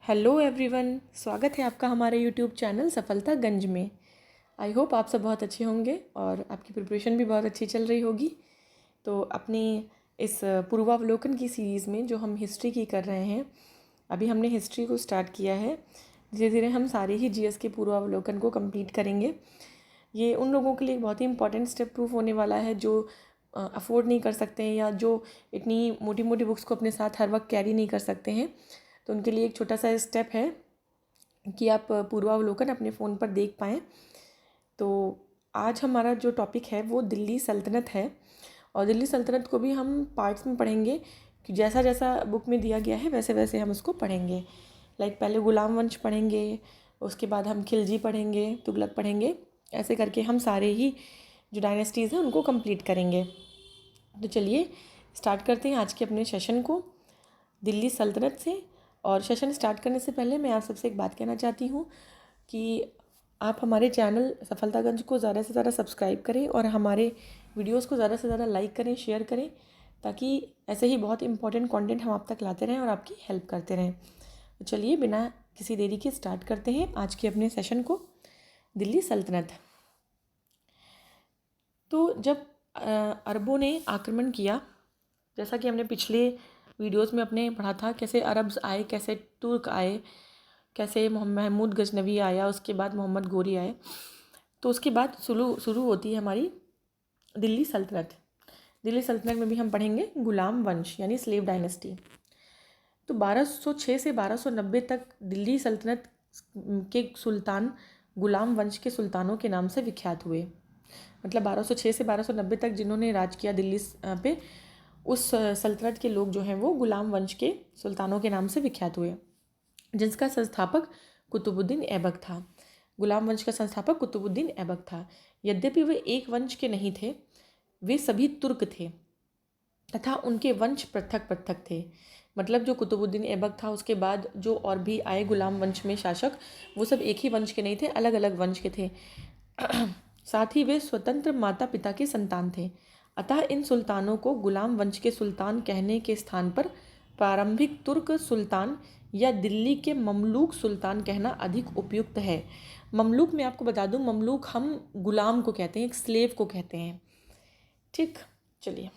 Hello everyone, स्वागत है आपका हमारे यूट्यूब चैनल सफलतागंज में। आई होप आप सब बहुत अच्छे होंगे और आपकी प्रिपरेशन भी बहुत अच्छी चल रही होगी। तो अपनी इस पूर्वावलोकन की सीरीज़ में जो हम हिस्ट्री की कर रहे हैं, अभी हमने हिस्ट्री को स्टार्ट किया है। धीरे धीरे हम सारे ही जीएस के पूर्वावलोकन को कंप्लीट करेंगे। ये उन लोगों के लिए एक बहुत ही इंपॉर्टेंट स्टेप प्रूफ होने वाला है जो अफोर्ड नहीं कर सकते हैं या जो इतनी मोटी मोटी बुक्स को अपने साथ हर वक्त कैरी नहीं कर सकते हैं। तो उनके लिए एक छोटा सा स्टेप है कि आप पूर्वावलोकन अपने फ़ोन पर देख पाएँ। तो आज हमारा जो टॉपिक है वो दिल्ली सल्तनत है और दिल्ली सल्तनत को भी हम पार्ट्स में पढ़ेंगे कि जैसा जैसा बुक में दिया गया है वैसे वैसे हम उसको पढ़ेंगे। पहले गुलाम वंश पढ़ेंगे, उसके बाद हम खिलजी पढ़ेंगे, तुगलक पढ़ेंगे, ऐसे करके हम सारे ही जो डायनेस्टीज़ हैं उनको कंप्लीट करेंगे। तो चलिए स्टार्ट करते हैं आज के अपने सेशन को दिल्ली सल्तनत से। और सेशन स्टार्ट करने से पहले मैं आप सबसे एक बात कहना चाहती हूँ कि आप हमारे चैनल सफलतागंज को ज़्यादा से ज़्यादा सब्सक्राइब करें और हमारे वीडियोस को ज़्यादा से ज़्यादा लाइक करें, शेयर करें, ताकि ऐसे ही बहुत इंपॉर्टेंट कंटेंट हम आप तक लाते रहें और आपकी हेल्प करते रहें। तो चलिए बिना किसी देरी के स्टार्ट करते हैं आज के अपने सेशन को, दिल्ली सल्तनत। तो जब अरबों ने आक्रमण किया, जैसा कि हमने पिछले वीडियोस में अपने पढ़ा था, कैसे अरब्स आए, कैसे तुर्क आए, कैसे महमूद गजनवी आया, उसके बाद मोहम्मद गोरी आए। तो उसके बाद शुरू होती है हमारी दिल्ली सल्तनत। दिल्ली सल्तनत में भी हम पढ़ेंगे गुलाम वंश यानी स्लेव डायनेस्टी। तो 1206 से 1290 तक दिल्ली सल्तनत के सुल्तान गुलाम वंश के सुल्तानों के नाम से विख्यात हुए। मतलब 1206 से 1290 तक जिन्होंने राज किया दिल्ली पे, उस सल्तनत के लोग जो हैं वो गुलाम वंश के सुल्तानों के नाम से विख्यात हुए, जिसका संस्थापक कुतुबुद्दीन ऐबक था। गुलाम वंश का संस्थापक कुतुबुद्दीन ऐबक था। यद्यपि वे एक वंश के नहीं थे, वे सभी तुर्क थे तथा उनके वंश पृथक पृथक थे। मतलब जो कुतुबुद्दीन ऐबक था, उसके बाद जो और भी आए गुलाम वंश में शासक, वो सब एक ही वंश के नहीं थे, अलग अलग वंश के थे। साथ ही वे स्वतंत्र माता पिता के संतान थे। अतः इन सुल्तानों को गुलाम वंश के सुल्तान कहने के स्थान पर प्रारंभिक तुर्क सुल्तान या दिल्ली के ममलूक सुल्तान कहना अधिक उपयुक्त है। ममलूक में आपको बता दूं, ममलूक हम गुलाम को कहते हैं, एक स्लेव को कहते हैं। ठीक, चलिए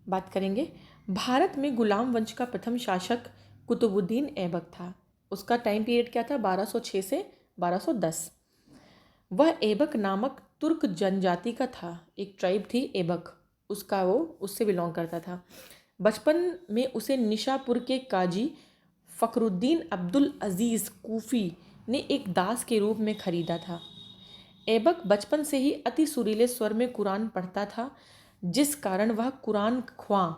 बात करेंगे। भारत में गुलाम वंश का प्रथम शासक कुतुबुद्दीन ऐबक था। उसका टाइम पीरियड क्या था? 1206 से 1210। वह ऐबक नामक तुर्क जनजाति का था, एक ट्राइब थी ऐबक, उसका वो उससे बिलोंग करता था। बचपन में उसे निशापुर के काजी फ़खरुद्दीन अब्दुल अजीज़ कूफ़ी ने एक दास के रूप में खरीदा था। ऐबक बचपन से ही अति सुरीले स्वर में कुरान पढ़ता था, जिस कारण वह कुरान ख्वां,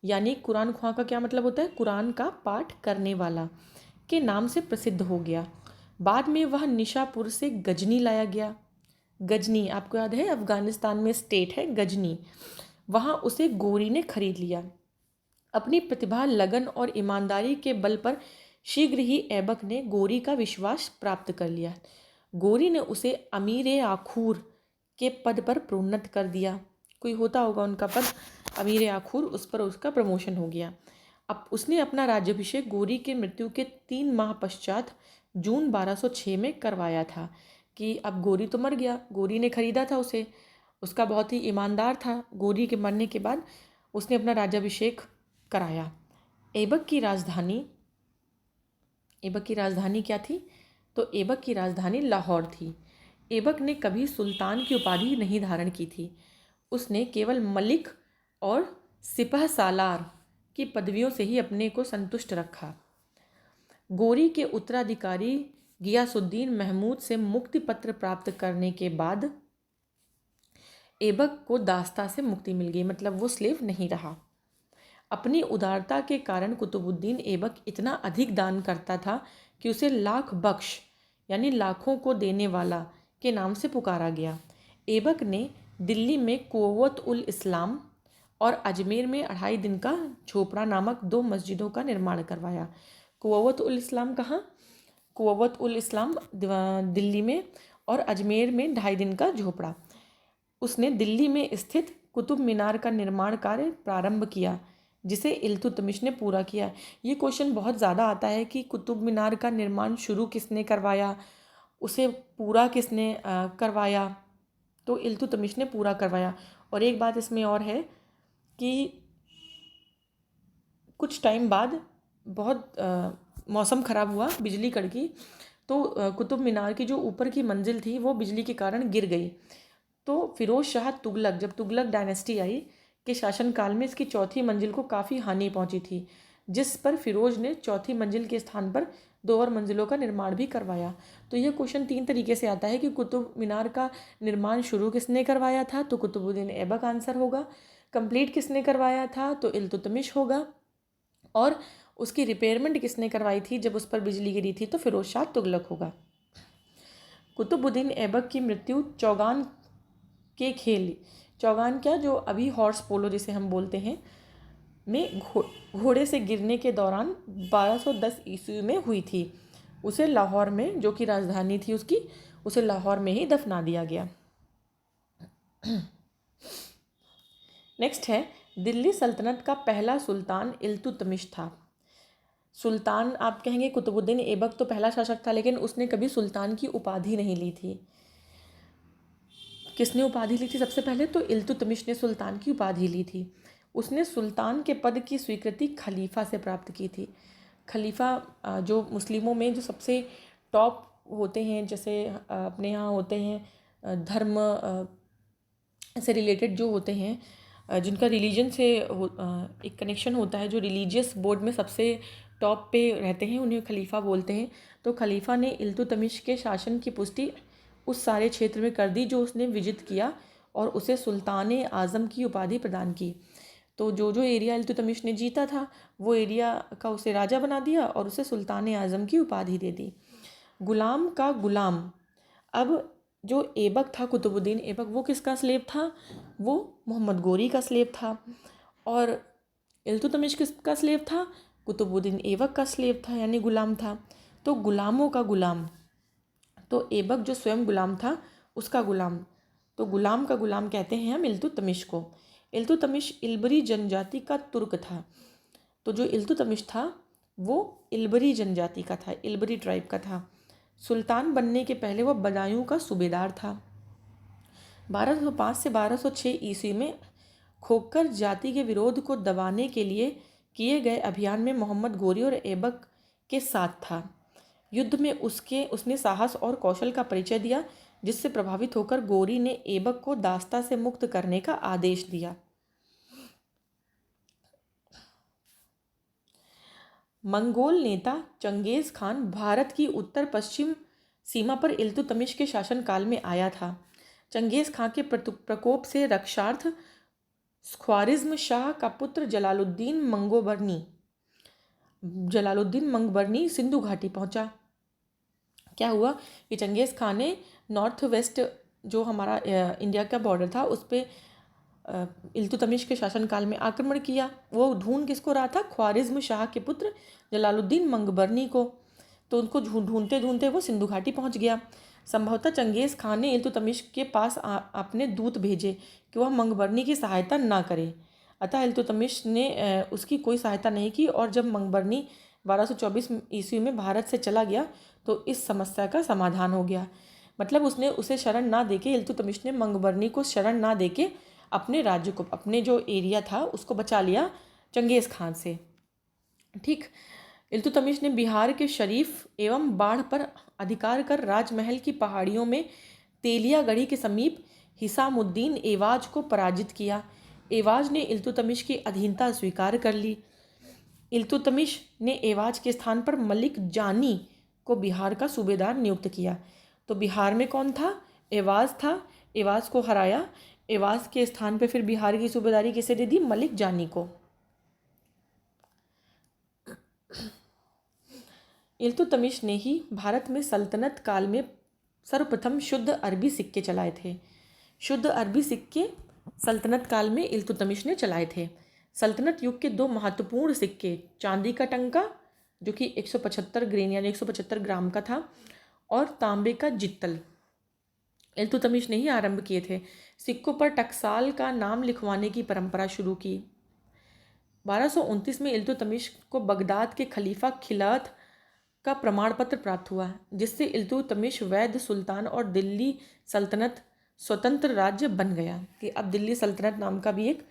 यानी कुरान ख्वां का क्या मतलब होता है? कुरान का पाठ करने वाला, के नाम से प्रसिद्ध हो गया। बाद में वह निशापुर से गजनी लाया गया। गजनी आपको याद है, अफगानिस्तान में स्टेट है गजनी। वहाँ उसे गोरी ने खरीद लिया। अपनी प्रतिभा, लगन और ईमानदारी के बल पर शीघ्र ही ऐबक ने गोरी का विश्वास प्राप्त कर लिया। गोरी ने उसे अमीर आखूर के पद पर प्रोन्नत कर दिया। कोई होता होगा उनका पद, अमीर आखूर, उस पर उसका प्रमोशन हो गया। अब उसने अपना राज्याभिषेक गोरी के मृत्यु के 3 माह पश्चात जून 1206 में करवाया था। कि अब गोरी तो मर गया, गोरी ने खरीदा था उसे, उसका बहुत ही ईमानदार था। गोरी के मरने के बाद उसने अपना राज्याभिषेक कराया। ऐबक की राजधानी क्या थी? तो ऐबक की राजधानी लाहौर थी। ऐबक ने कभी सुल्तान की उपाधि नहीं धारण की थी। उसने केवल मलिक और सिपह सालार की पदवियों से ही अपने को संतुष्ट रखा। गोरी के उत्तराधिकारी गियासुद्दीन महमूद से मुक्ति पत्र प्राप्त करने के बाद ऐबक को दास्ता से मुक्ति मिल गई, मतलब वो स्लेव नहीं रहा। अपनी उदारता के कारण कुतुबुद्दीन ऐबक इतना अधिक दान करता था कि उसे लाख बख्श यानी लाखों को देने वाला के नाम से पुकारा गया। ऐबक ने दिल्ली में कुव्वत उल इस्लाम और अजमेर में 2.5 दिन का झोपड़ा नामक 2 मस्जिदों का निर्माण करवाया। कुव्वत उल इस्लाम कहाँ? कुव्वत उल इस्लाम दिल्ली में, और अजमेर में 2.5 दिन का झोपड़ा। उसने दिल्ली में स्थित कुतुब मीनार का निर्माण कार्य प्रारंभ किया, जिसे इल्तुतमिश ने पूरा किया। ये क्वेश्चन बहुत ज़्यादा आता है कि कुतुब मीनार का निर्माण शुरू किसने करवाया, उसे पूरा किसने करवाया। तो इल्तुतमिश ने पूरा करवाया। और एक बात इसमें और है कि कुछ टाइम बाद बहुत मौसम ख़राब हुआ, बिजली कड़की, तो कुतुब मीनार की जो ऊपर की मंजिल थी वो बिजली के कारण गिर गई। तो फिरोज शाह तुगलक, जब तुगलक डायनेस्टी आई के शासनकाल में इसकी चौथी मंजिल को काफ़ी हानि पहुंची थी, जिस पर फिरोज ने चौथी मंजिल के स्थान पर 2 और मंजिलों का निर्माण भी करवाया। तो यह क्वेश्चन 3 तरीके से आता है कि कुतुब मीनार का निर्माण शुरू किसने करवाया था, तो कुतुबुद्दीन ऐबक आंसर होगा। कंप्लीट किसने करवाया था, तो इल्तुतमिश होगा। और उसकी रिपेयरमेंट किसने करवाई थी जब उस पर बिजली गिरी थी, तो फिरोज शाह तुगलक होगा। कुतुबुद्दीन ऐबक की मृत्यु चौगान के खेल, चौगान क्या, जो अभी हॉर्स पोलो जिसे हम बोलते हैं, में घोड़े से गिरने के दौरान 1210 ईस्वी में हुई थी। उसे लाहौर में, जो कि राजधानी थी उसकी, उसे लाहौर में ही दफना दिया गया। नेक्स्ट है, दिल्ली सल्तनत का पहला सुल्तान इल्तुतमिश था। सुल्तान आप कहेंगे कुतुबुद्दीन ऐबक तो पहला शासक था, लेकिन उसने कभी सुल्तान की उपाधि नहीं ली थी। किसने उपाधि ली थी सबसे पहले, तो इल्तुतमिश ने सुल्तान की उपाधि ली थी। उसने सुल्तान के पद की स्वीकृति खलीफा से प्राप्त की थी। खलीफा जो मुस्लिमों में जो सबसे टॉप होते हैं, जैसे अपने यहाँ होते हैं धर्म से रिलेटेड जो होते हैं, जिनका रिलीजन से एक कनेक्शन होता है, जो रिलीजियस बोर्ड में सबसे टॉप पे रहते हैं, उन्हें खलीफा बोलते हैं। तो खलीफा ने इल्तुतमिश के शासन की पुष्टि उस सारे क्षेत्र में कर दी जो उसने विजित किया, और उसे सुल्तान आज़म की उपाधि प्रदान की। तो जो जो एरिया इल्तुतमिश ने जीता था वो एरिया का उसे राजा बना दिया और उसे सुल्तान आज़म की उपाधि दे दी। गुलाम का गुलाम, अब जो ऐबक था कुतुबुद्दीन ऐबक, वो किसका स्लेव था, वो मोहम्मद गोरी का स्लेव था। और इल्तुतमिश किसका स्लेव था, कुतुबुद्दीन ऐबक का स्लेव था, यानी गुलाम था। तो गुलामों का गुलाम, तो ऐबक जो स्वयं गुलाम था उसका गुलाम, तो गुलाम का गुलाम कहते हैं हम इल्तुतमिश को। इल्तुतमिश इल्बरी जनजाति का तुर्क था। तो जो इल्तुतमिश था वो इल्बरी जनजाति का था, इल्बरी ट्राइब का था। सुल्तान बनने के पहले वह बदायूं का सूबेदार था। 1205 से 1206 ईस्वी में खोखर जाति के विरोध को दबाने के लिए किए गए अभियान में मोहम्मद गोरी और ऐबक के साथ था। युद्ध में उसने साहस और कौशल का परिचय दिया, जिससे प्रभावित होकर गोरी ने ऐबक को दास्ता से मुक्त करने का आदेश दिया। मंगोल नेता चंगेज़ खान भारत की उत्तर पश्चिम सीमा पर इल्तुतमिश के शासनकाल में आया था। चंगेज़ खान के प्रकोप से रक्षार्थ ख्वारिज़्म शाह का पुत्र जलालुद्दीन मंगबरनी सिंधु घाटी पहुंचा। क्या हुआ कि चंगेज़ खान ने नॉर्थ वेस्ट जो हमारा इंडिया का बॉर्डर था उस पर इल्तुतमिश के शासनकाल में आक्रमण किया। वो ढूंढ किसको रहा था, ख्वारिज़्म शाह के पुत्र जलालुद्दीन मंगबरनी को। तो उनको ढूंढते ढूंढते वो सिंधु घाटी पहुंच गया। संभवतः चंगेज़ खान ने इल्तुतमिश के पास अपने दूत भेजे कि वह मंगबरनी की सहायता ना करे। अतः इल्तुतमिश ने उसकी कोई सहायता नहीं की, और जब मंगबरनी 1224 ईस्वी में भारत से चला गया तो इस समस्या का समाधान हो गया। मतलब उसे शरण ना देके, इल्तुतमिश ने मंगबरनी को शरण ना देके अपने राज्य को, अपने जो एरिया था उसको बचा लिया चंगेज़ खान से। ठीक, इल्तुतमिश ने बिहार के शरीफ एवं बाढ़ पर अधिकार कर राजमहल की पहाड़ियों में तेलियागढ़ी के समीप हिसामुद्दीन एवाज को पराजित किया। एवाज ने इल्तुतमिश की अधीनता स्वीकार कर ली। इल्तुतमिश ने एवाज के स्थान पर मलिक जानी को बिहार का सूबेदार नियुक्त किया। तो बिहार में कौन था, एवाज था। एवाज को हराया। एवाज के स्थान पर फिर बिहार की सूबेदारी किसे दे दी, मलिक जानी को। इल्तुतमिश ने ही भारत में सल्तनत काल में सर्वप्रथम शुद्ध अरबी सिक्के चलाए थे। शुद्ध अरबी सिक्के सल्तनत काल में इल्तुतमिश ने चलाए थे। सल्तनत युग के 2 महत्वपूर्ण सिक्के, चांदी का टंका जो कि 175 ग्रेन यानी 175 ग्राम का था, और तांबे का जित्तल, इल्तुतमिश ने ही आरंभ किए थे। सिक्कों पर टकसाल का नाम लिखवाने की परंपरा शुरू की। 1229 में इल्तुतमिश को बगदाद के खलीफा खिलात का प्रमाण पत्र प्राप्त हुआ, जिससे इल्तुतमिश वैध सुल्तान और दिल्ली सल्तनत स्वतंत्र राज्य बन गया, कि अब दिल्ली सल्तनत नाम का भी एक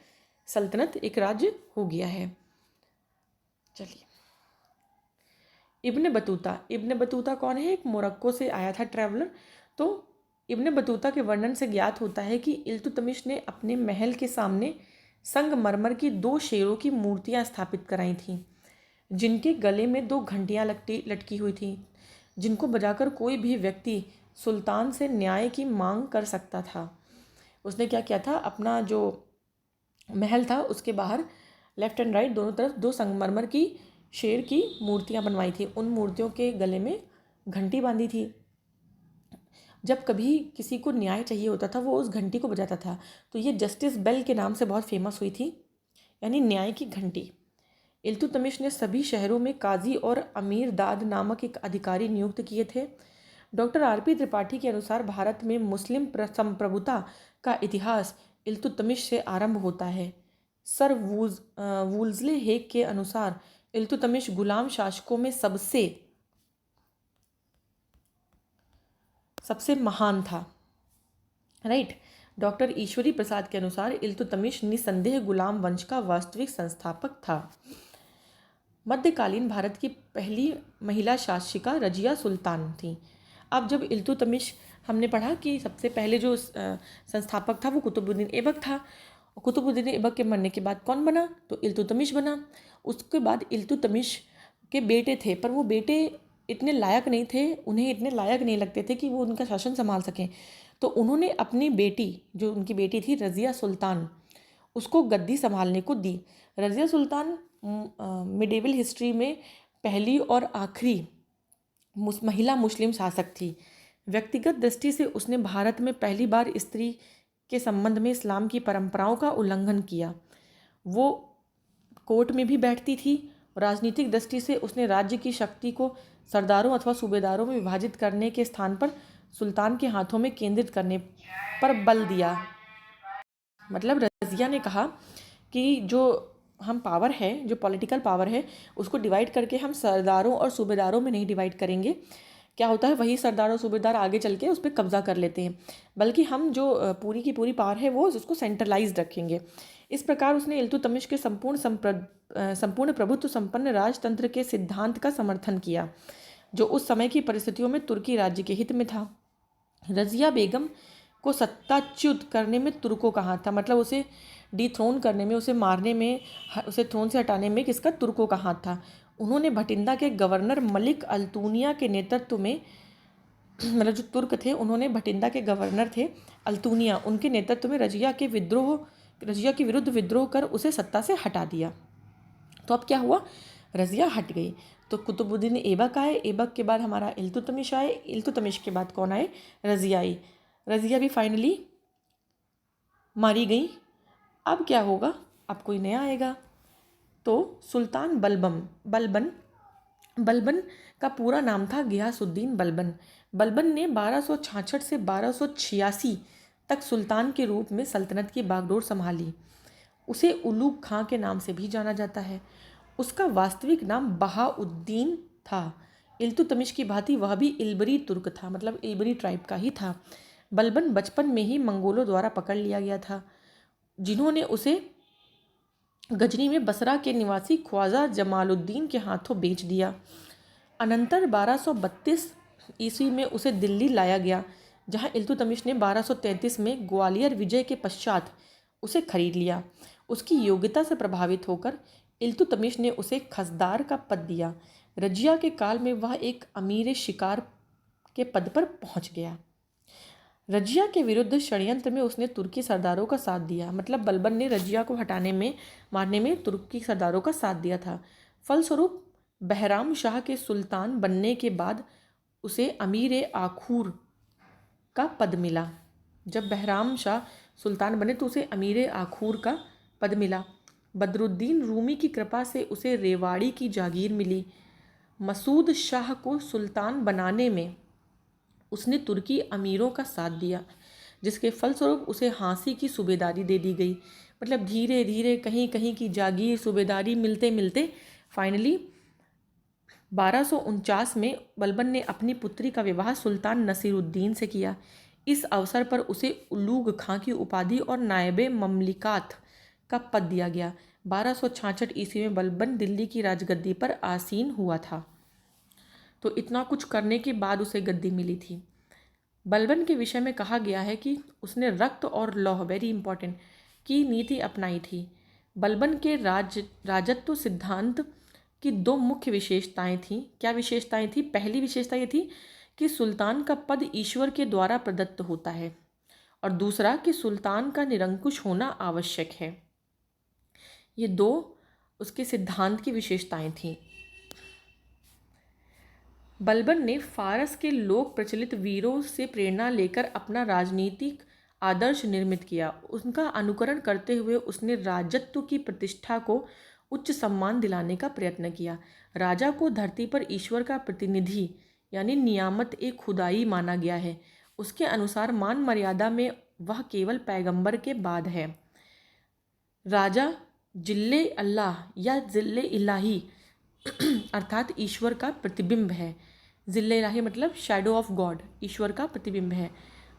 सल्तनत, एक राज्य हो गया है। चलिए, इब्न बतूता कौन है? एक मोरक्को से आया था ट्रैवलर। तो इब्न बतूता के वर्णन से ज्ञात होता है कि इल्तुतमिश ने अपने महल के सामने संगमरमर की 2 शेरों की मूर्तियां स्थापित कराई थीं, जिनके गले में 2 घंटियां लटकी हुई थीं, जिनको बजाकर कोई भी व्यक्ति सुल्तान से न्याय की मांग कर सकता था। उसने क्या किया था, अपना जो महल था उसके बाहर लेफ्ट एंड राइट दोनों तरफ 2 संगमरमर की शेर की मूर्तियां बनवाई थी। उन मूर्तियों के गले में घंटी बांधी थी। जब कभी किसी को न्याय चाहिए होता था वो उस घंटी को बजाता था, तो ये जस्टिस बेल के नाम से बहुत फेमस हुई थी, यानी न्याय की घंटी। इल्तुतमिश ने सभी शहरों में काजी और अमीर दाद नामक एक अधिकारी नियुक्त किए थे। Doctor RP. त्रिपाठी के अनुसार भारत में मुस्लिम संप्रभुता का इतिहास इल्तुतमिश से आरंभ होता है। सर वूल्जले हेग के अनुसार इल्तुतमिश गुलाम शासकों में सबसे महान था। राइट। डॉक्टर ईश्वरी प्रसाद के अनुसार इल्तुतमिश निसंदेह गुलाम वंश का वास्तविक संस्थापक था। मध्यकालीन भारत की पहली महिला शासिका रजिया सुल्तान थी। अब जब इल्तुतमिश, हमने पढ़ा कि सबसे पहले जो संस्थापक था वो कुतुबुद्दीन ऐबक था। कुतुबुद्दीन ऐबक के मरने के बाद कौन बना? तो इल्तुतमिश बना। उसके बाद इल्तुतमिश के बेटे थे, पर वो बेटे इतने लायक नहीं थे, उन्हें इतने लायक नहीं लगते थे कि वो उनका शासन संभाल सकें। तो उन्होंने अपनी बेटी, जो उनकी बेटी थी रज़िया सुल्तान, उसको गद्दी संभालने को दी। रज़िया सुल्तान मिडेवल हिस्ट्री में पहली और आखिरी महिला मुस्लिम शासक थी। व्यक्तिगत दृष्टि से उसने भारत में पहली बार स्त्री के संबंध में इस्लाम की परंपराओं का उल्लंघन किया। वो कोर्ट में भी बैठती थी। राजनीतिक दृष्टि से उसने राज्य की शक्ति को सरदारों अथवा सूबेदारों में विभाजित करने के स्थान पर सुल्तान के हाथों में केंद्रित करने पर बल दिया। मतलब रज़िया ने कहा कि जो हम पावर है, जो पॉलिटिकल पावर है, उसको डिवाइड करके हम सरदारों और सूबेदारों में नहीं डिवाइड करेंगे। क्या होता है, वही सरदार और सूबेदार आगे चल के उस पर कब्जा कर लेते हैं, बल्कि हम जो पूरी की पूरी पावर है वो उसको सेंट्रलाइज्ड रखेंगे। इस प्रकार उसने इल्तुतमिश के संपूर्ण प्रभुत्व संपन्न राजतंत्र के सिद्धांत का समर्थन किया, जो उस समय की परिस्थितियों में तुर्की राज्य के हित में था। रज़िया बेगम को सत्ताच्युत करने में तुर्कों का हाथ था, मतलब उसे डिथ्रोन करने में, उसे मारने में, उसे थ्रोन से हटाने में किसका? तुर्कों का हाथ था। उन्होंने भटिंडा के गवर्नर मलिक अल्तूनिया के नेतृत्व में, मतलब जो तुर्क थे, उन्होंने भटिंडा के गवर्नर थे अल्तूनिया, उनके नेतृत्व में रज़िया के विरुद्ध विद्रोह कर उसे सत्ता से हटा दिया। तो अब क्या हुआ? रज़िया हट गई। तो कुतुबुद्दीन ऐबक आए, ऐबक के बाद हमारा इल्तुतमिश आए, इल्तुतमिश के बाद कौन आए? रज़िया आई। रज़िया भी फाइनली मारी गई। अब क्या होगा? अब कोई नया आएगा। तो सुल्तान बलबन का पूरा नाम था गियासुद्दीन बलबन। बलबन ने 1266 से 1286 तक सुल्तान के रूप में सल्तनत की बागडोर संभाली। उसे उलूग खां के नाम से भी जाना जाता है। उसका वास्तविक नाम बहाउद्दीन था। इल्तुतमिश की भांति वह भी इल्बरी तुर्क था, मतलब इल्बरी ट्राइब का ही था। बलबन बचपन में ही मंगोलों द्वारा पकड़ लिया गया था, जिन्होंने उसे गजनी में बसरा के निवासी ख्वाजा जमालुद्दीन के हाथों बेच दिया। अनंतर 1232 ईस्वी में उसे दिल्ली लाया गया, जहां इल्तुतमिश ने 1233 में ग्वालियर विजय के पश्चात उसे खरीद लिया। उसकी योग्यता से प्रभावित होकर इल्तुतमिश ने उसे खसदार का पद दिया। रजिया के काल में वह एक अमीर शिकार के पद पर पहुंच गया। रजिया के विरुद्ध षड्यंत्र में उसने तुर्की सरदारों का साथ दिया, मतलब बलबन ने रजिया को मारने में तुर्की सरदारों का साथ दिया था। फलस्वरूप बहराम शाह के सुल्तान बनने के बाद उसे अमीर आखूर का पद मिला। जब बहराम शाह सुल्तान बने तो उसे अमीर आखूर का पद मिला। बदरुद्दीन रूमी की कृपा से उसे रेवाड़ी की जागीर मिली। मसूद शाह को सुल्तान बनाने में उसने तुर्की अमीरों का साथ दिया, जिसके फलस्वरूप उसे हाँसी की सूबेदारी दे दी गई। मतलब धीरे धीरे कहीं कहीं की जागीर सूबेदारी मिलते मिलते फाइनली 1249 में बलबन ने अपनी पुत्री का विवाह सुल्तान नसीरुद्दीन से किया। इस अवसर पर उसे उलूग खां की उपाधि और नायबे ममलिकात का पद दिया गया। 1266 ईस्वी में बलबन दिल्ली की राजगद्दी पर आसीन हुआ था। तो इतना कुछ करने के बाद उसे गद्दी मिली थी। बलबन के विषय में कहा गया है कि उसने रक्त और लौह, वेरी इंपॉर्टेंट, की नीति अपनाई थी। बलबन के राजत्व सिद्धांत की दो मुख्य विशेषताएं थीं। क्या विशेषताएं थी? पहली विशेषता ये थी कि सुल्तान का पद ईश्वर के द्वारा प्रदत्त होता है, और दूसरा कि सुल्तान का निरंकुश होना आवश्यक है। ये दो उसके सिद्धांत की विशेषताएं थीं। बलबन ने फारस के लोक प्रचलित वीरों से प्रेरणा लेकर अपना राजनीतिक आदर्श निर्मित किया। उनका अनुकरण करते हुए उसने राजत्व की प्रतिष्ठा को उच्च सम्मान दिलाने का प्रयत्न किया। राजा को धरती पर ईश्वर का प्रतिनिधि यानी नियामत एक खुदाई माना गया है। उसके अनुसार मान मर्यादा में वह केवल पैगंबर के बाद है। राजा जिल्ले अल्लाह या जिल्ले इलाही अर्थात ईश्वर का प्रतिबिंब है। जिल्ले इलाही मतलब शैडो ऑफ गॉड, ईश्वर का प्रतिबिंब है।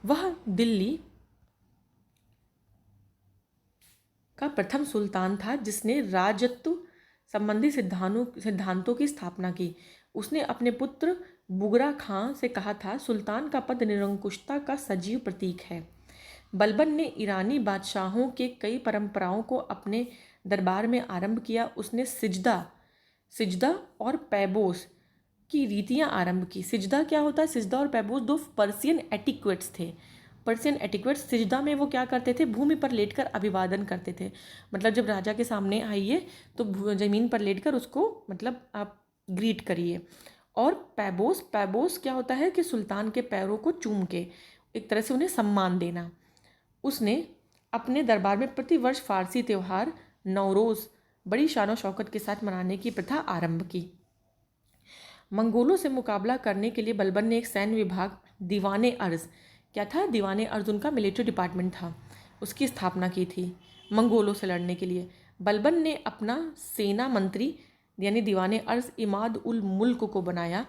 वह दिल्ली का प्रथम सुल्तान था जिसने राजत्व संबंधी सिद्धांतों की स्थापना की। उसने अपने पुत्र बुगरा खां से कहा था, सुल्तान का पद निरंकुशता का सजीव प्रतीक है। बलबन ने ईरानी बादशाहों के कई परंपराओं को अपने दरबार में आरंभ किया। उसने सिजदा और पैबोस की रीतियां आरंभ की। सिजदा क्या होता है? सिजदा और पैबोस दो पर्सियन एटिक्वेट्स थे। पर्सियन एटिक्वेट्स, सिजदा में वो क्या करते थे? भूमि पर लेटकर अभिवादन करते थे। मतलब जब राजा के सामने आइए तो ज़मीन पर लेटकर उसको मतलब आप ग्रीट करिए। और पैबोस क्या होता है कि सुल्तान के पैरों को चूम के एक तरह से उन्हें सम्मान देना। उसने अपने दरबार में प्रतिवर्ष फारसी त्यौहार नौरोज़ बड़ी शान शौकत के साथ मनाने की प्रथा आरंभ की। मंगोलों से मुकाबला करने के लिए बलबन ने एक सैन्य विभाग दीवाने अर्ज, क्या था? दीवाने अर्ज उनका मिलिट्री डिपार्टमेंट था, उसकी स्थापना की थी मंगोलों से लड़ने के लिए। बलबन ने अपना सेना मंत्री यानी दीवाने अर्ज इमाद उल मुल्क को बनाया,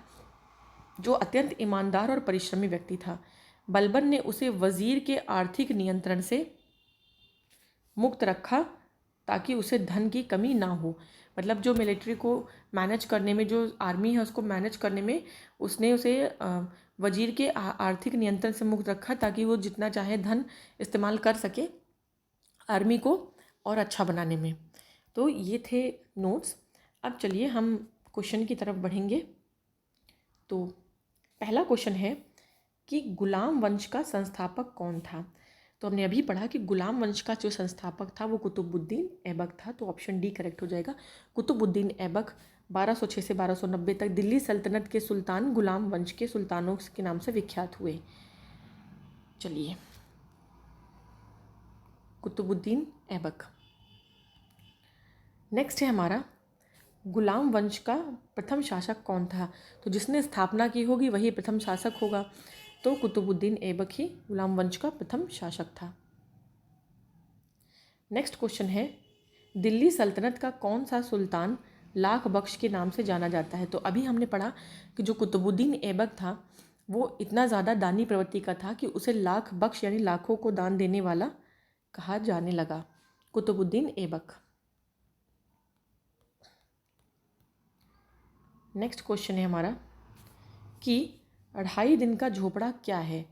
जो अत्यंत ईमानदार और परिश्रमी व्यक्ति था। बलबन ने उसे वजीर के आर्थिक नियंत्रण से मुक्त रखा ताकि उसे धन की कमी ना हो। मतलब जो मिलिट्री को मैनेज करने में, जो आर्मी है उसको मैनेज करने में उसने उसे वजीर के आर्थिक नियंत्रण से मुक्त रखा ताकि वो जितना चाहे धन इस्तेमाल कर सके आर्मी को और अच्छा बनाने में। तो ये थे नोट्स। अब चलिए हम क्वेश्चन की तरफ बढ़ेंगे। तो पहला क्वेश्चन है कि गुलाम वंश का संस्थापक कौन था? तो हमने अभी पढ़ा कि गुलाम वंश का जो संस्थापक था वो कुतुबुद्दीन ऐबक था। तो ऑप्शन डी करेक्ट हो जाएगा। कुतुबुद्दीन ऐबक 1206 से 1290 तक दिल्ली सल्तनत के सुल्तान गुलाम वंश के सुल्तानों के नाम से विख्यात हुए। चलिए, कुतुबुद्दीन ऐबक। नेक्स्ट है हमारा, गुलाम वंश का प्रथम शासक कौन था? तो जिसने स्थापना की होगी वही प्रथम शासक होगा। तो कुतुबुद्दीन ऐबक ही गुलाम वंश का प्रथम शासक था। नेक्स्ट क्वेश्चन है, दिल्ली सल्तनत का कौन सा सुल्तान लाख बख्श के नाम से जाना जाता है? तो अभी हमने पढ़ा कि जो कुतुबुद्दीन ऐबक था वो इतना ज़्यादा दानी प्रवृत्ति का था कि उसे लाख बख्श यानी लाखों को दान देने वाला कहा जाने लगा। कुतुबुद्दीन ऐबक। नेक्स्ट क्वेश्चन है हमारा कि 2.5 दिन का झोपड़ा क्या है?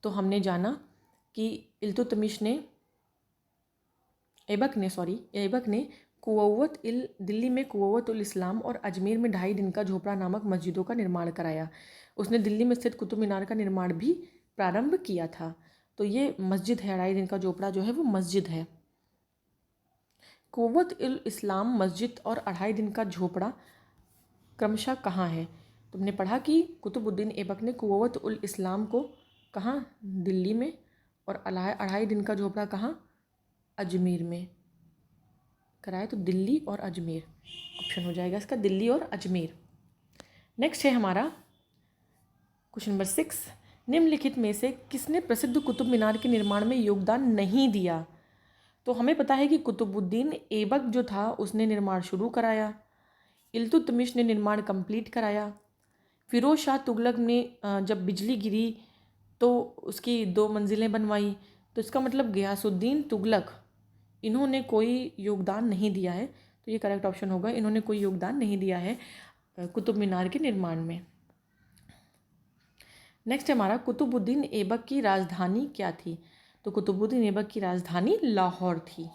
तो हमने जाना कि इल्तुतमिश ने ऐबक ने दिल्ली में कुव्वत उल इस्लाम और अजमेर में 2.5 दिन का झोपड़ा नामक मस्जिदों का निर्माण कराया। उसने दिल्ली में स्थित कुतुब मीनार का निर्माण भी प्रारंभ किया था। तो ये मस्जिद है, 2.5 दिन का झोपड़ा जो है वो मस्जिद है। कुव्वत उल इस्लाम मस्जिद और 2.5 दिन का झोपड़ा क्रमशः कहाँ है? तुमने पढ़ा कि कुतुबुद्दीन ऐबक ने कुव्वत उल इस्लाम को कहाँ? दिल्ली में, और 2.5 दिन का झोपड़ा कहाँ? अजमेर में कराया। तो दिल्ली और अजमेर ऑप्शन हो जाएगा इसका, दिल्ली और अजमेर। नेक्स्ट है हमारा क्वेश्चन नंबर 6, निम्नलिखित में से किसने प्रसिद्ध कुतुब मीनार के निर्माण में योगदान नहीं दिया? तो हमें पता है कि कुतुबुद्दीन ऐबक जो था उसने निर्माण शुरू कराया, इल्तुतमिश ने निर्माण कंप्लीट कराया, फिरोज शाह तुगलक ने जब बिजली गिरी तो उसकी 2 मंजिलें बनवाई। तो इसका मतलब गयासुद्दीन तुगलक इन्होंने कोई योगदान नहीं दिया है। तो ये करेक्ट ऑप्शन होगा, इन्होंने कोई योगदान नहीं दिया है कुतुब मीनार के निर्माण में। नेक्स्ट हमारा कुतुबुद्दीन ऐबक की राजधानी क्या थी? तो कुतुबुद्दीन ऐबक की राजधानी लाहौर थी।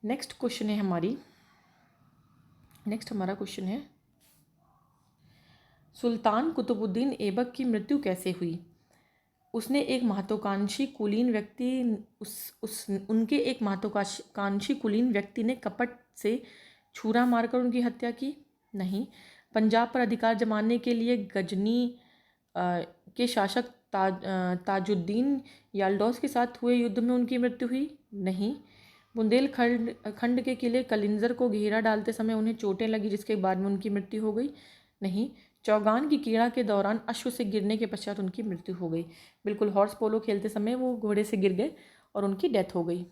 नेक्स्ट हमारा क्वेश्चन है सुल्तान कुतुबुद्दीन ऐबक की मृत्यु कैसे हुई? उसने एक महत्वाकांक्षी कुलीन व्यक्ति उनके एक महत्वाकांक्षी कुलीन व्यक्ति ने कपट से छुरा मारकर उनकी हत्या की? नहीं। पंजाब पर अधिकार जमाने के लिए गजनी के शासक ताजुद्दीन याल्डोस के साथ हुए युद्ध में उनकी मृत्यु हुई? नहीं। बुंदेलखंड खंड के किले कलिंजर को घेरा डालते समय उन्हें चोटें लगी जिसके बाद में उनकी मृत्यु हो गई? नहीं। चौगान की क्रीड़ा के दौरान अश्व से गिरने के पश्चात उनकी मृत्यु हो गई। बिल्कुल, हॉर्स पोलो खेलते समय वो घोड़े से गिर गए और उनकी डेथ हो गई।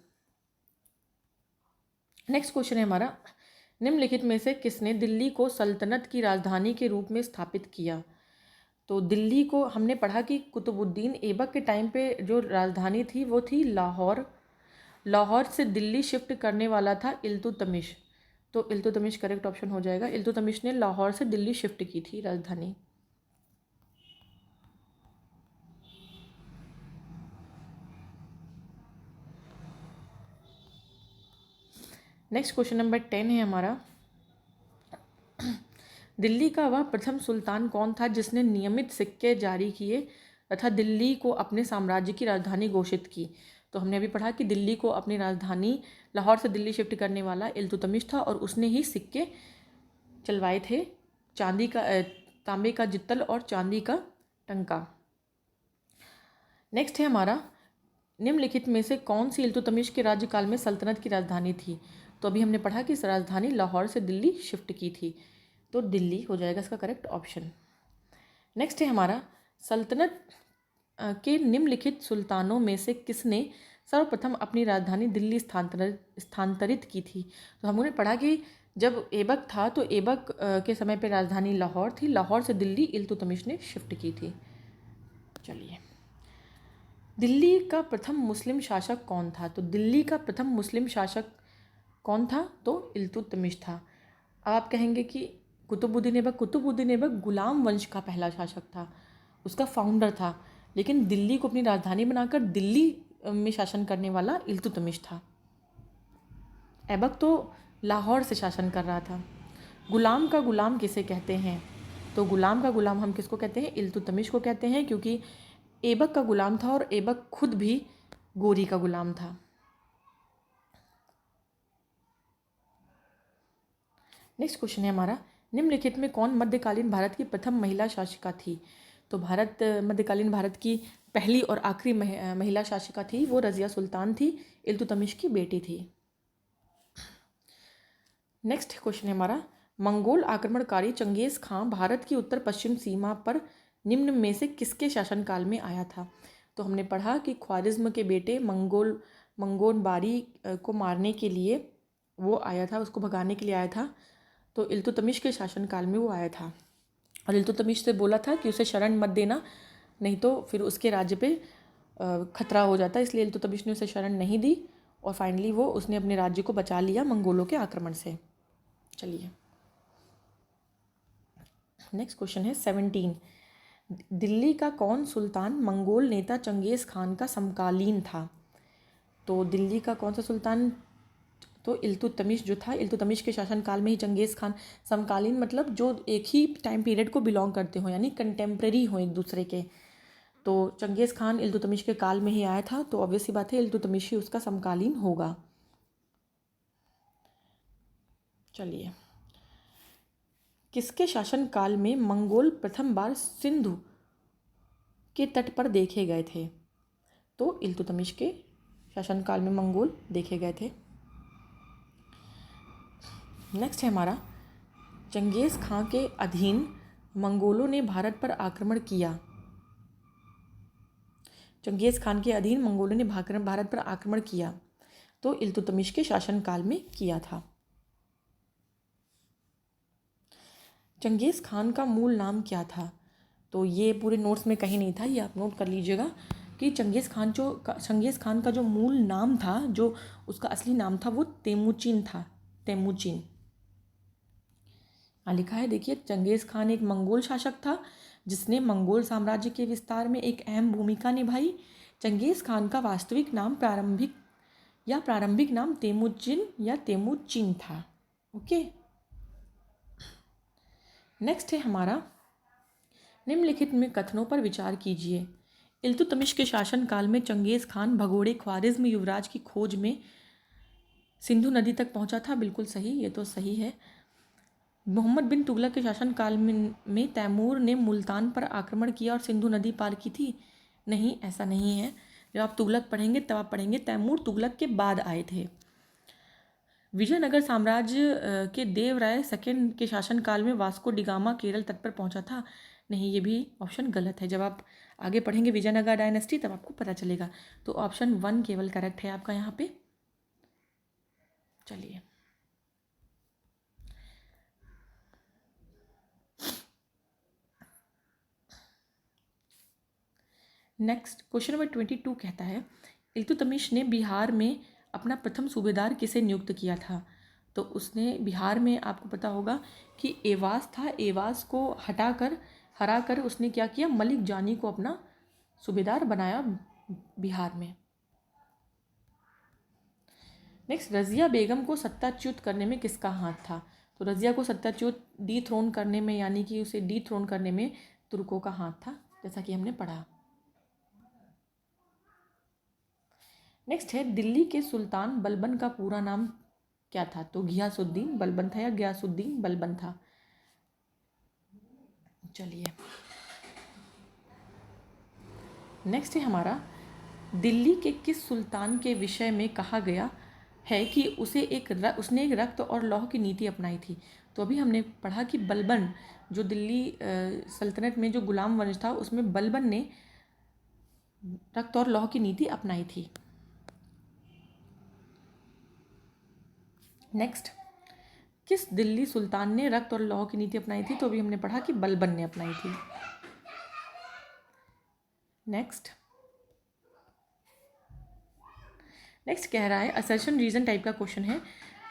नेक्स्ट क्वेश्चन है हमारा निम्नलिखित में से किसने दिल्ली को सल्तनत की राजधानी के रूप में स्थापित किया? तो दिल्ली को हमने पढ़ा कि कुतुबुद्दीन ऐबक के टाइम पे जो राजधानी थी वो थी लाहौर। लाहौर से दिल्ली शिफ्ट करने वाला था इल्तुतमिश। तो इल्तुतमिश करेक्ट ऑप्शन हो जाएगा। इल्तुतमिश ने लाहौर से दिल्ली शिफ्ट की थी राजधानी। नेक्स्ट क्वेश्चन नंबर 10 है हमारा दिल्ली का वह प्रथम सुल्तान कौन था जिसने नियमित सिक्के जारी किए तथा दिल्ली को अपने साम्राज्य की राजधानी घोषित की? तो हमने अभी पढ़ा कि दिल्ली को अपनी राजधानी लाहौर से दिल्ली शिफ्ट करने वाला इल्तुतमिश था और उसने ही सिक्के चलवाए थे, तांबे का जित्तल और चांदी का टंका। नेक्स्ट है हमारा निम्नलिखित में से कौन सी इल्तुतमिश के राज्यकाल में सल्तनत की राजधानी थी? तो अभी हमने पढ़ा कि इस राजधानी लाहौर से दिल्ली शिफ्ट की थी, तो दिल्ली हो जाएगा इसका करेक्ट ऑप्शन। नेक्स्ट है हमारा सल्तनत के निम्नलिखित सुल्तानों में से किसने सर्वप्रथम अपनी राजधानी दिल्ली स्थानांतरित की थी? तो हमने पढ़ा कि जब ऐबक था तो ऐबक के समय पे राजधानी लाहौर थी, लाहौर से दिल्ली इल्तुतमिश ने शिफ्ट की थी। चलिए, दिल्ली का प्रथम मुस्लिम शासक कौन था? तो दिल्ली का प्रथम मुस्लिम शासक कौन था? तो इल्तुतमिश था। आप कहेंगे कि कुतुबुद्दीन ऐबक गुलाम वंश का पहला शासक था, उसका फाउंडर था, लेकिन दिल्ली को अपनी राजधानी बनाकर दिल्ली में शासन करने वाला इल्तुतमिश था। ऐबक तो लाहौर से शासन कर रहा था। गुलाम का गुलाम किसे कहते हैं? तो गुलाम का गुलाम हम किसको कहते हैं? इल्तुतमिश को कहते हैं, क्योंकि ऐबक का गुलाम था और ऐबक खुद भी गोरी का गुलाम था। नेक्स्ट क्वेश्चन है हमारा निम्नलिखित में कौन मध्यकालीन भारत की प्रथम महिला शासिका थी? तो मध्यकालीन भारत की पहली और आखिरी महिला शासिका थी वो रज़िया सुल्तान थी, इल्तुतमिश की बेटी थी। नेक्स्ट क्वेश्चन है हमारा मंगोल आक्रमणकारी चंगेज खां भारत की उत्तर पश्चिम सीमा पर निम्न में से किसके शासनकाल में आया था? तो हमने पढ़ा कि ख्वारिज्म के बेटे मंगोल बारी को मारने के लिए वो आया था, उसको भगाने के लिए आया था। तो इल्तुतमिश के शासनकाल में वो आया था और इल्तुतमिश से बोला था कि उसे शरण मत देना, नहीं तो फिर उसके राज्य पे खतरा हो जाता, इसलिए इल्तुतमिश ने उसे शरण नहीं दी और फाइनली उसने अपने राज्य को बचा लिया मंगोलों के आक्रमण से। चलिए, नेक्स्ट क्वेश्चन है 17 दिल्ली का कौन सुल्तान मंगोल नेता चंगेज खान का समकालीन था? तो दिल्ली का कौन सा सुल्तान? तो इल्तुतमिश जो था, इल्तुतमिश के शासनकाल में ही चंगेज़ खान। समकालीन मतलब जो एक ही टाइम पीरियड को बिलोंग करते हो, यानी कंटेम्प्रेरी हो एक दूसरे के। तो चंगेज़ खान इल्तुतमिश के काल में ही आया था, तो ऑब्वियस सी बात है इल्तुतमिश ही उसका समकालीन होगा। चलिए, किसके शासनकाल में मंगोल प्रथम बार सिंधु के तट पर देखे गए थे? तो इल्तुतमिश के शासनकाल में मंगोल देखे गए थे। नेक्स्ट है हमारा चंगेज़ खां के अधीन मंगोलों ने भारत पर आक्रमण किया चंगेज़ खान के अधीन मंगोलों ने भारत पर आक्रमण किया? तो इल्तुतमिश के शासनकाल में किया था। चंगेज़ खान का मूल नाम क्या था? तो ये पूरे नोट्स में कहीं नहीं था, ये आप नोट कर लीजिएगा कि चंगेज़ खान का जो मूल नाम था, जो उसका असली नाम था, वो तेमुचिन था। तेमुचिन लिखा है, देखिए। चंगेज़ खान एक मंगोल शासक था जिसने मंगोल साम्राज्य के विस्तार में एक अहम भूमिका निभाई। चंगेज़ खान का वास्तविक नाम प्रारंभिक नाम तेमुजिन या तेमुचिन था। ओके, नेक्स्ट है हमारा, निम्नलिखित में कथनों पर विचार कीजिए। इल्तुतमिश के शासनकाल में चंगेज़ खान भगोड़े ख्वारिज़्म युवराज की खोज में सिंधु नदी तक पहुंचा था। बिल्कुल सही, ये तो सही है। मोहम्मद बिन तुगलक के शासनकाल में तैमूर ने मुल्तान पर आक्रमण किया और सिंधु नदी पार की थी। नहीं, ऐसा नहीं है। जब आप तुगलक पढ़ेंगे तब आप पढ़ेंगे तैमूर तुगलक के बाद आए थे। विजयनगर साम्राज्य के देवराय सेकंड के शासनकाल में वास्को डिगामा केरल तट पर पहुंचा था। नहीं, ये भी ऑप्शन गलत है। जब आप आगे पढ़ेंगे विजयनगर डायनेस्टी तब आपको पता चलेगा। तो ऑप्शन 1 केवल करेक्ट है आपका यहाँ पे। चलिए, नेक्स्ट क्वेश्चन नंबर 22 कहता है, इल्तुतमिश ने बिहार में अपना प्रथम सूबेदार किसे नियुक्त किया था? तो उसने बिहार में, आपको पता होगा कि एवाज था, एवाज को हरा कर उसने क्या किया, मलिक जानी को अपना सूबेदार बनाया बिहार में। नेक्स्ट, रज़िया बेगम को सत्ताच्युत करने में किसका हाथ था? तो रज़िया को सत्ताच्युत डीथ्रोन करने में, यानी कि उसे डीथ्रोन करने में तुर्कों का हाथ था, जैसा कि हमने पढ़ा। नेक्स्ट है, दिल्ली के सुल्तान बलबन का पूरा नाम क्या था? तो घियासुद्दीन बलबन था या गयासुद्दीन बलबन था? चलिए, नेक्स्ट है हमारा, दिल्ली के किस सुल्तान के विषय में कहा गया है कि उसने एक रक्त और लौह की नीति अपनाई थी? तो अभी हमने पढ़ा कि बलबन, जो दिल्ली सल्तनत में जो गुलाम वंश था, उसमें बलबन ने रक्त और लौह की नीति अपनाई थी। नेक्स्ट, किस दिल्ली सुल्तान ने रक्त और लौह की नीति अपनाई थी? तो अभी हमने पढ़ा कि बलबन ने अपनाई थी। नेक्स्ट कह रहा है, असर्शन रीजन टाइप का क्वेश्चन है।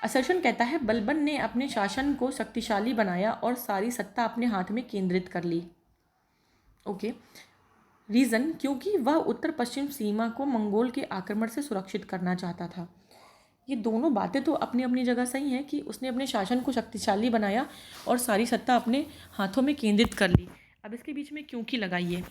असर्शन कहता है, बलबन ने अपने शासन को शक्तिशाली बनाया और सारी सत्ता अपने हाथ में केंद्रित कर ली। ओके, रीज़न, क्योंकि वह उत्तर पश्चिम सीमा को मंगोल के आक्रमण से सुरक्षित करना चाहता था। ये दोनों बातें तो अपनी अपनी जगह सही हैं कि उसने अपने शासन को शक्तिशाली बनाया और सारी सत्ता अपने हाथों में केंद्रित कर ली। अब इसके बीच में क्योंकि लगाइए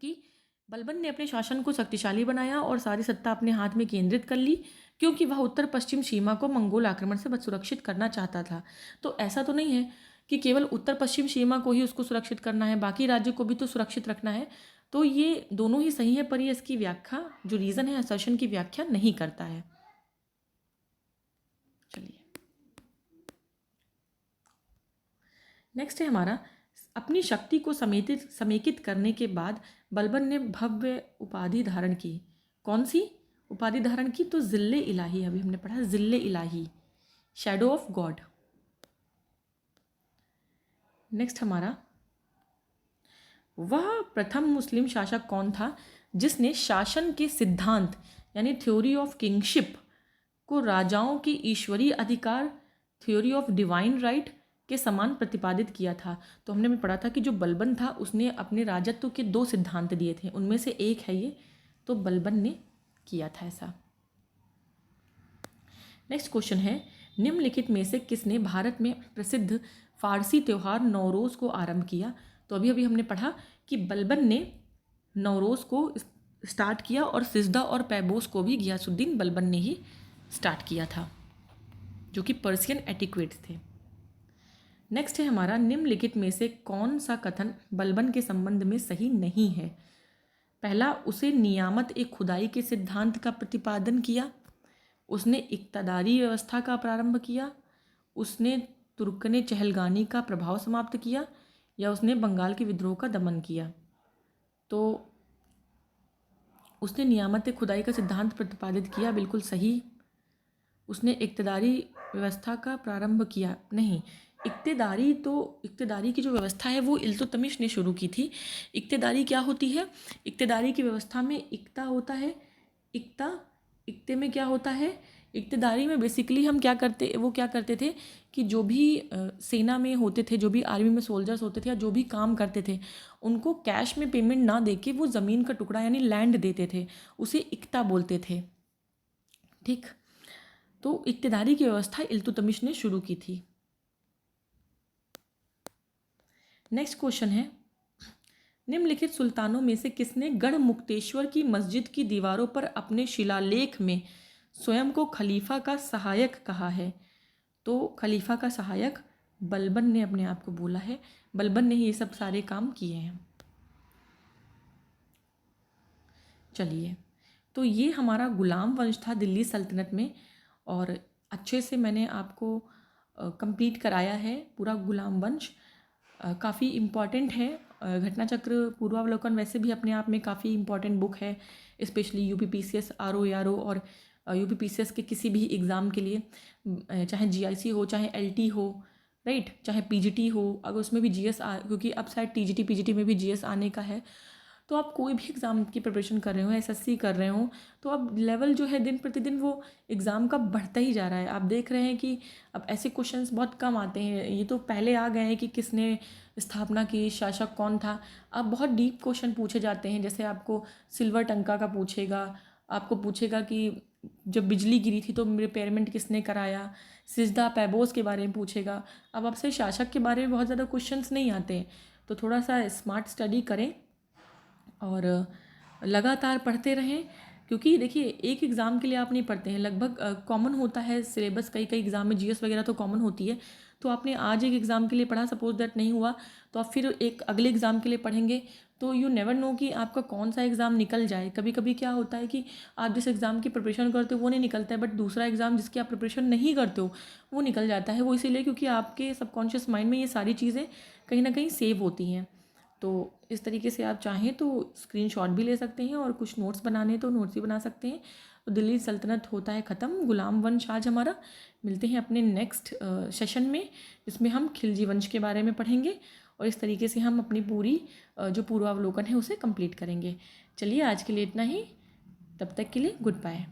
कि बलबन ने अपने शासन को शक्तिशाली बनाया और सारी सत्ता अपने हाथ में केंद्रित कर ली क्योंकि वह उत्तर पश्चिम सीमा को मंगोल आक्रमण से सुरक्षित करना चाहता था। तो ऐसा तो नहीं है कि केवल उत्तर पश्चिम सीमा को ही उसको सुरक्षित करना है, बाकी राज्यों को भी तो सुरक्षित रखना है। तो ये दोनों ही सही है, पर ये इसकी व्याख्या, जो रीज़न है असर्शन की व्याख्या नहीं करता है। चलिए, नेक्स्ट है हमारा, अपनी शक्ति को समेकित करने के बाद बलबन ने भव्य उपाधि धारण की। कौन सी उपाधि धारण की? तो जिल्ले इलाही, अभी हमने पढ़ा जिल्ले इलाही, शैडो ऑफ गॉड। नेक्स्ट हमारा, वह प्रथम मुस्लिम शासक कौन था जिसने शासन के सिद्धांत यानी थ्योरी ऑफ किंगशिप को राजाओं की ईश्वरीय अधिकार, थ्योरी ऑफ डिवाइन राइट के समान प्रतिपादित किया था? तो हमने भी पढ़ा था कि जो बलबन था उसने अपने राजत्व के 2 सिद्धांत दिए थे, उनमें से एक है ये, तो बलबन ने किया था ऐसा। नेक्स्ट क्वेश्चन है, निम्नलिखित में से किसने भारत में प्रसिद्ध फारसी त्यौहार नौरोज़ को आरंभ किया? तो अभी हमने पढ़ा कि बलबन ने नौरोज़ को स्टार्ट किया और सिजदा और पैबोस को भी घियासुद्दीन बलबन ने ही स्टार्ट किया था, जो कि पर्सियन एटिक्वेट्स थे। नेक्स्ट है हमारा, निम्नलिखित में से कौन सा कथन बलबन के संबंध में सही नहीं है? पहला, उसे नियामत एक खुदाई के सिद्धांत का प्रतिपादन किया, उसने इक्तदारी व्यवस्था का प्रारंभ किया, उसने तुर्कने चहलगानी का प्रभाव समाप्त किया, या उसने बंगाल के विद्रोह का दमन किया? तो उसने नियामत खुदाई का सिद्धांत प्रतिपादित किया, बिल्कुल सही। उसने इक्तदारी व्यवस्था का प्रारंभ किया, नहीं। इक्तदारी की जो व्यवस्था है वो इल्तुतमिश ने शुरू की थी। इक्तदारी क्या होती है? इक्तदारी की व्यवस्था में इक्ता होता है। इक्ते में क्या होता है? इक्तदारी में बेसिकली हम क्या करते थे कि जो भी सेना में होते थे, जो भी आर्मी में सोल्जर्स होते थे या जो भी काम करते थे, उनको कैश में पेमेंट ना देके वो ज़मीन का टुकड़ा यानी लैंड देते थे, उसे इक्ता बोलते थे। ठीक, तो इक्तदारी की व्यवस्था इल्तुतमिश ने शुरू की थी। नेक्स्ट क्वेश्चन है, निम्नलिखित सुल्तानों में से किसने गढ़ मुक्तेश्वर की मस्जिद की दीवारों पर अपने शिलालेख में स्वयं को खलीफा का सहायक कहा है? तो खलीफा का सहायक बलबन ने अपने आप को बोला है। बलबन ने ही ये सब सारे काम किए हैं। चलिए, तो ये हमारा गुलाम वंश था दिल्ली सल्तनत में, और अच्छे से मैंने आपको कंप्लीट कराया है पूरा गुलाम वंश। काफ़ी इम्पॉर्टेंट है। घटना चक्र पूर्वावलोकन वैसे भी अपने आप में काफ़ी इम्पॉर्टेंट बुक है, स्पेशली यूपीपीसीएस, आरओ आरओ और यूपीपीसीएस के किसी भी एग्ज़ाम के लिए, चाहे जीआईसी हो, चाहे एलटी हो, राइट, चाहे पीजीटी हो, अगर उसमें भी जीएस क्योंकि अब शायद टीजीटी पीजीटी में भी जीएस आने का है। तो आप कोई भी एग्ज़ाम की प्रिपरेशन कर रहे हो, एसएससी कर रहे हो, तो अब लेवल जो है दिन प्रतिदिन वो एग्ज़ाम का बढ़ता ही जा रहा है। आप देख रहे हैं कि अब ऐसे क्वेश्चंस बहुत कम आते हैं। ये तो पहले आ गए हैं कि किसने स्थापना की, शासक कौन था। अब बहुत डीप क्वेश्चन पूछे जाते हैं, जैसे आपको सिल्वर टंका का पूछेगा, आपको पूछेगा कि जब बिजली गिरी थी तो रिपेयरमेंट किसने कराया, सिजदा पैबोस के बारे में पूछेगा। अब आपसे शासक के बारे में बहुत ज़्यादा क्वेश्चंस नहीं आते, तो थोड़ा सा स्मार्ट स्टडी करें और लगातार पढ़ते रहें। क्योंकि देखिए, एक एग्ज़ाम के लिए आप नहीं पढ़ते हैं, लगभग कॉमन होता है सिलेबस। कई कई एग्ज़ाम में जीएस वगैरह तो कॉमन होती है। तो आपने आज एक एग्ज़ाम के लिए पढ़ा, सपोज दैट नहीं हुआ, तो आप फिर एक अगले एग्ज़ाम के लिए पढ़ेंगे। तो यू नेवर नो कि आपका कौन सा एग्ज़ाम निकल जाए। कभी कभी क्या होता है कि आप जिस एग्ज़ाम की प्रिपरेशन करते हो वो नहीं निकलता है, बट दूसरा एग्ज़ाम जिसकी आप प्रिपरेशन नहीं करते हो वो निकल जाता है। वो इसीलिए क्योंकि आपके सबकॉन्शियस माइंड में ये सारी चीज़ें कहीं ना कहीं सेव होती हैं। तो इस तरीके से आप चाहें तो स्क्रीनशॉट भी ले सकते हैं, और कुछ नोट्स बनाने तो नोट्स भी बना सकते हैं। तो दिल्ली सल्तनत होता है ख़त्म, गुलाम वंश आज हमारा। मिलते हैं अपने नेक्स्ट सेशन में, जिसमें हम खिलजी वंश के बारे में पढ़ेंगे, और इस तरीके से हम अपनी पूरी जो पूर्वावलोकन है उसे कंप्लीट करेंगे। चलिए, आज के लिए इतना ही। तब तक के लिए गुड बाय।